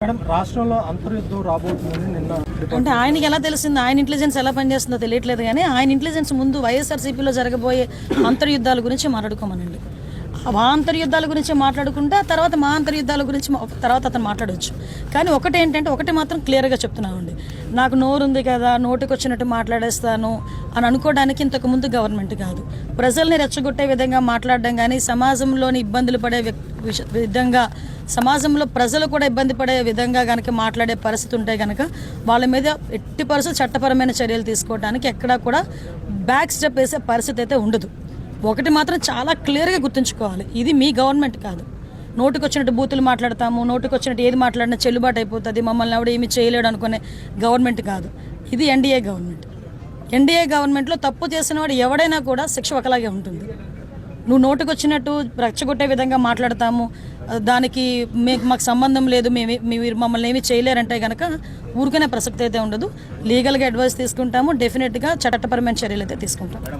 Madam రాష్ట్రంలో అంతర్యుద్ధం రాబోతుందని నిన్న అంటే ఆయనకి ఎలా తెలిసింది, ఆయన ఇంటెలిజెన్స్ ఎలా పనిచేస్తుందో తెలియట్లేదు. కానీ ఆయన ఇంటెలిజెన్స్ ముందు వైఎస్ఆర్సీపీలో జరగబోయే అంతర్యుద్ధాల గురించి మాట్లాడుకోమనండి. మా అంతర్యుద్ధాల గురించి మాట్లాడుకుంటే తర్వాత మా అంతర్యుద్ధాల గురించి తర్వాత అతను మాట్లాడవచ్చు. కానీ ఒకటి మాత్రం క్లియర్గా చెప్తున్నామండి, నాకు నోరు ఉంది కదా, నోటికి వచ్చినట్టు మాట్లాడేస్తాను అని అనుకోవడానికి ఇంతకుముందు గవర్నమెంట్ కాదు. ప్రజల్ని రెచ్చగొట్టే విధంగా మాట్లాడడం కానీ, సమాజంలోని ఇబ్బందులు పడే విధంగా, సమాజంలో ప్రజలు కూడా ఇబ్బంది పడే విధంగా కనుక మాట్లాడే పరిస్థితి ఉంటే కనుక వాళ్ళ మీద ఎట్టి పరిస్థితి చట్టపరమైన చర్యలు తీసుకోవడానికి ఎక్కడా కూడా బ్యాక్ స్టెప్ వేసే పరిస్థితి అయితే ఉండదు. ఒకటి మాత్రం చాలా క్లియర్గా గుర్తుంచుకోవాలి, ఇది మీ గవర్నమెంట్ కాదు. నోటికి వచ్చినట్టు బూతులు మాట్లాడతాము, నోటికి వచ్చినట్టు ఏది మాట్లాడినా చెల్లుబాటు అయిపోతుంది, మమ్మల్ని ఎవడు ఏమి చేయలేడు అనుకునే గవర్నమెంట్ కాదు. ఇది ఎన్డీఏ గవర్నమెంట్. ఎన్డీఏ గవర్నమెంట్లో తప్పు చేసిన వాడు ఎవడైనా కూడా శిక్ష ఒకలాగే ఉంటుంది. నువ్వు నోటికి వచ్చినట్టు రెచ్చగొట్టే విధంగా మాట్లాడతాము, దానికి మాకు సంబంధం లేదు, మీరు మమ్మల్ని ఏమీ చేయలేరంటే కనుక ఊరుకునే ప్రసక్తి అయితే ఉండదు. లీగల్గా అడ్వైస్ తీసుకుంటాము, డెఫినెట్గా చట్టపరమైన చర్యలు అయితే తీసుకుంటాం.